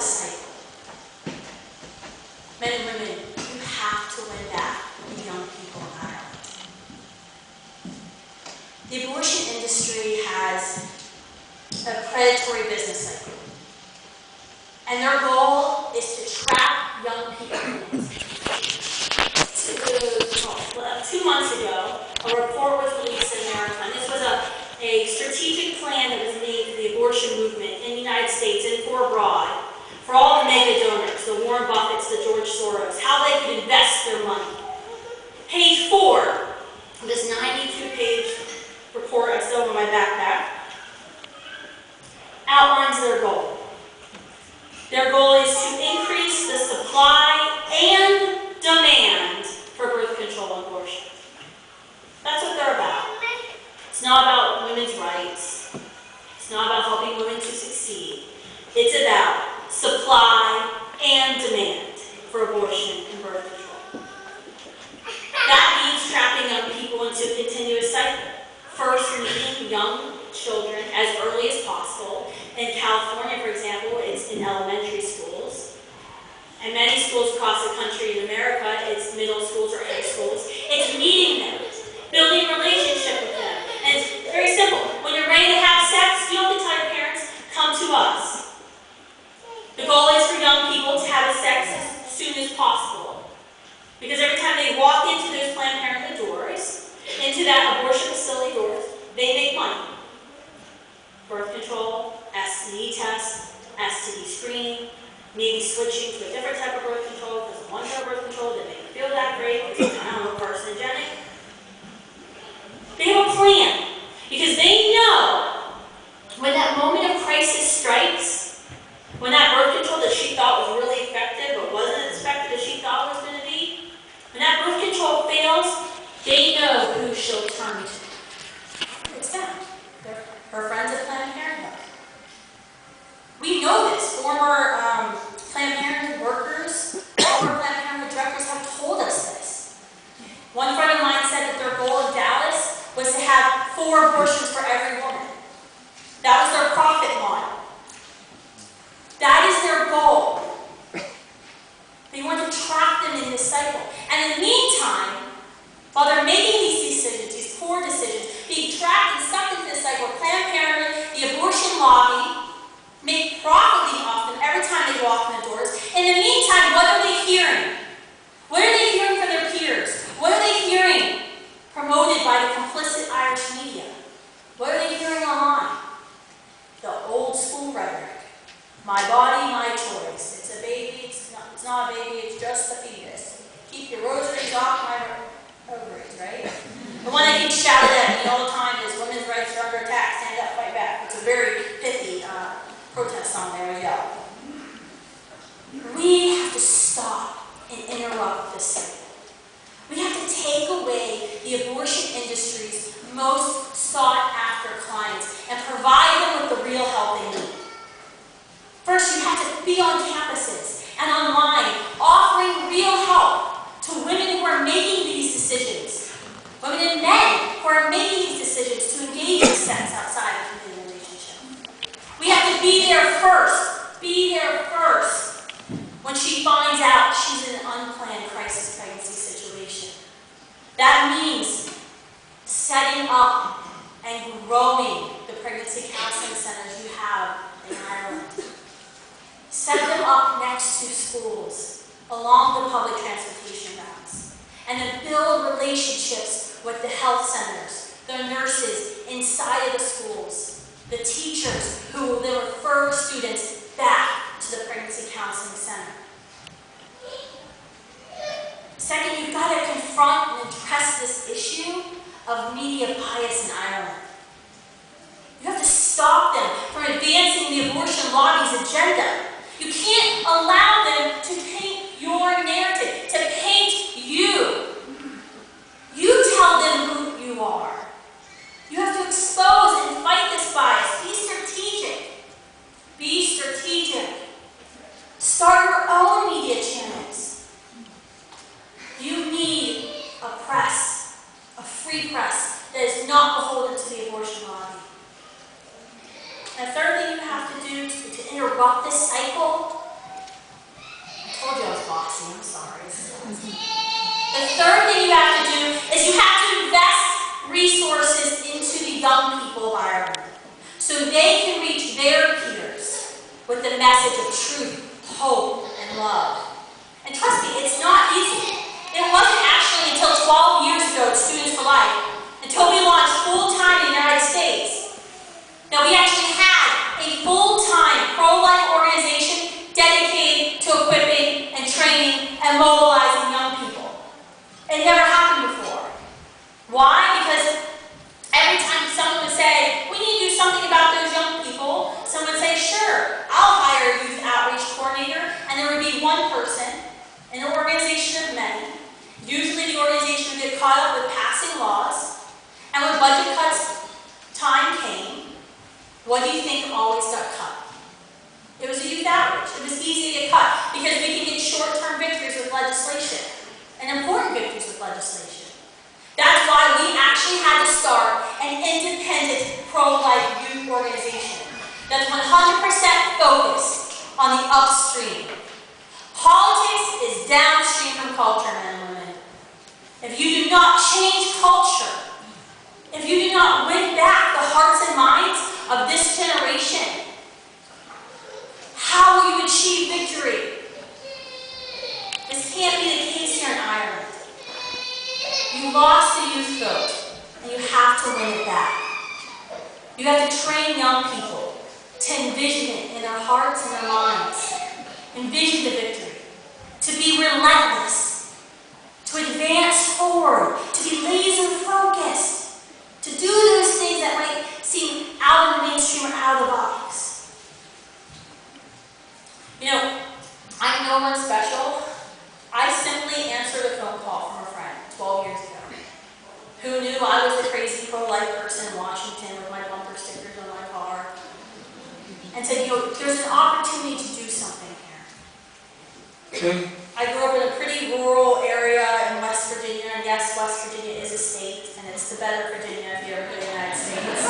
cycle. Men and women, you have to win back the young people in Ireland. The abortion industry has a predatory business cycle. And their goal is to trap young people in it. 2 months ago, a report was released in America, and this was a strategic plan that was made for the abortion movement in the United States and for abroad, for all the mega donors, the Warren Buffetts, the George Soros, how they could invest their money. Page 4 of this 92-page report I still have in my backpack outlines their goal. Their goal is to increase the supply and demand for birth control and abortion. That's what they're about. It's not about women's rights. It's not about helping women to succeed. It's about supply and demand for abortion and birth control. That means trapping young people into a continuous cycle. First, meeting young children as early as possible. In California, for example, it's in elementary schools. And many schools across the country in America, it's middle schools or high schools. It's meeting them, building a relationship with them. And it's very simple. When you're ready to have sex, you don't have to tell your parents, come to us. The goal is for young people to have sex as soon as possible. Because every time they walk into those Planned Parenthood doors, into that abortion facility doors, they make money. Birth control, STD test, STD screening, maybe switching to a different type of birth control because the one type of birth control didn't make them feel that great because it's carcinogenic. They have a plan because they know when that moment of crisis strikes, when that birth control that she thought was really effective but wasn't as effective as she thought it was going to be, when that birth control fails, they know who she'll turn to. It's them. They're her friends at Planned Parenthood. We know this. Former Planned Parenthood workers, former Planned Parenthood directors have told us this. One friend of mine said that their goal in Dallas was to have 4 abortions for every woman. That was their profit model. That is their goal. They want to trap them in this cycle. And in the meantime, while they're making these decisions, these poor decisions, being trapped and stuck into this cycle, Planned Parenthood, the abortion lobby, make profiting off them every time they walk in the doors. In the meantime, what are they hearing? What are they hearing from their peers? What are they hearing promoted by the complicit Irish media? What are they hearing online? The old school rhetoric. My body, my choice. It's a baby, it's not a baby, it's just a fetus. Keep your rosaries off my ovaries, right? The one that gets shouted at me all the time is women's rights are under attack, stand up, fight back. It's a very pithy protest song, there we go. We have to stop and interrupt this cycle. We have to take away the abortion industry's most sought after clients and provide them with the real help they need. First, you have to be on campuses and online, offering real help to women who are making these decisions. Women and men who are making these decisions to engage in sex outside of a committed relationship. We have to be there first. Be there first when she finds out she's in an unplanned crisis pregnancy situation. That means setting up and growing the pregnancy counseling centers you have in Ireland. Set them up next to schools, along the public transportation routes, and then build relationships with the health centers, the nurses inside of the schools, the teachers who will then refer students back to the pregnancy counseling center. Second, you've got to confront and address this issue of media bias in Ireland. You have to stop them from advancing the abortion lobby's agenda. You can't allow them to paint your narrative, to paint you. You tell them who you are. You have to expose and fight this bias. Be strategic. Be strategic. Start your own media channels. You need a press, a free press that is not beholden to the abortion lobby. And the third thing you have to do to interrupt this cycle the message of truth, hope, and love. And trust me, it's not easy. It wasn't actually until 12 years ago at Students for Life, until we launched full-time in the United States, that we actually had a full-time pro-life organization dedicated to equipping and training and mobilizing young people. It never happened before. Why? Because every time someone would say, we need to do something about those young people, someone would say, sure, I'll hire a youth outreach coordinator, and there would be one person in an organization of many. Usually the organization would get caught up with passing laws, and when budget cuts time came, what do you think always got cut? It was a youth outreach. It was easy to get cut because we can get short-term victories with legislation and important victories with legislation. That's why we actually had to start an independent pro-life youth organization that's 100% focused on the upstream. Politics is downstream from culture, men and women. If you do not change culture, if you do not win back the hearts and minds of this generation, how will you achieve victory? This can't be the case here in Ireland. You lost the youth vote, and you have to win it back. You have to train young people to envision it in their hearts and their minds. Envision the victory. To be relentless. To advance forward. To be laser focused. To do those things that might seem out of the mainstream or out of the box. You know, I'm no one special. I simply answered a phone call from a friend 12 years ago who knew I was the crazy pro-life person in Washington with my bumper stickers on my car, and said, you know, there's an opportunity to do something here. I grew up in a pretty rural area in West Virginia, and yes, West Virginia is a state, and it's the better Virginia if you ever been in the United States.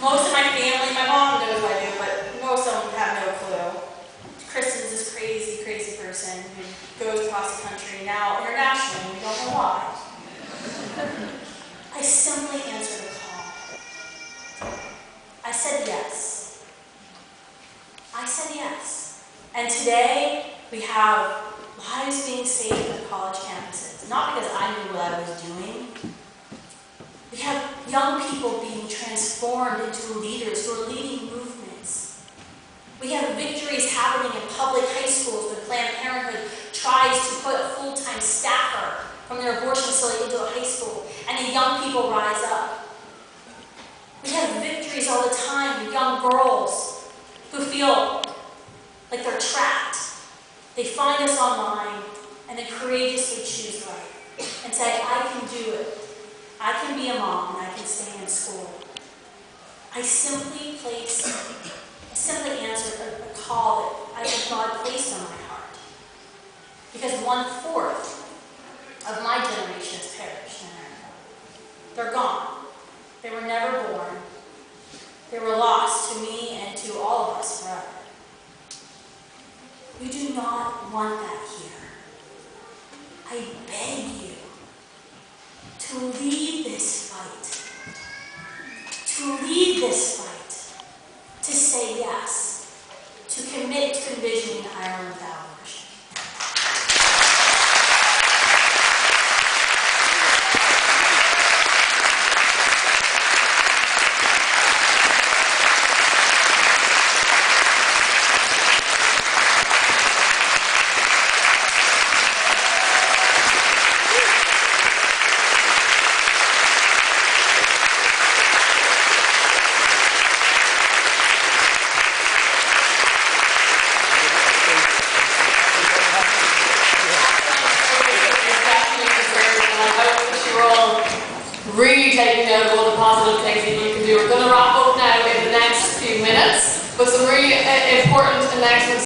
Most of my family, my mom knows I do, but most of them have no clue. Kristen's this crazy, crazy person who goes across the country, now internationally, and we don't know why. I simply answered the call. I said yes. I said yes. And today, we have lives being saved at college campuses. Not because I knew what I was doing. We have young people being transformed into leaders who are leading movements. We have victories happening in public high schools when Planned Parenthood tries to put a full-time staffer from their abortion facility into a high school, and the young people rise up. We have victories all the time with young girls who feel like they're trapped. They find us online, and they courageously choose right and say, I can do it. I can be a mom, and I can stay in school. I simply answered a call that God placed on my heart. Because 1/4 of my generation has perished in America. They're gone. They were never born. They were lost to me and to all of us forever. We do not want that here. I beg you to lead this fight. To lead this fight. To say yes. To commit to envisioning Ireland without abortion. Really taking note of all the positive things that you can do. We're going to wrap up now in the next few minutes with some really important announcements.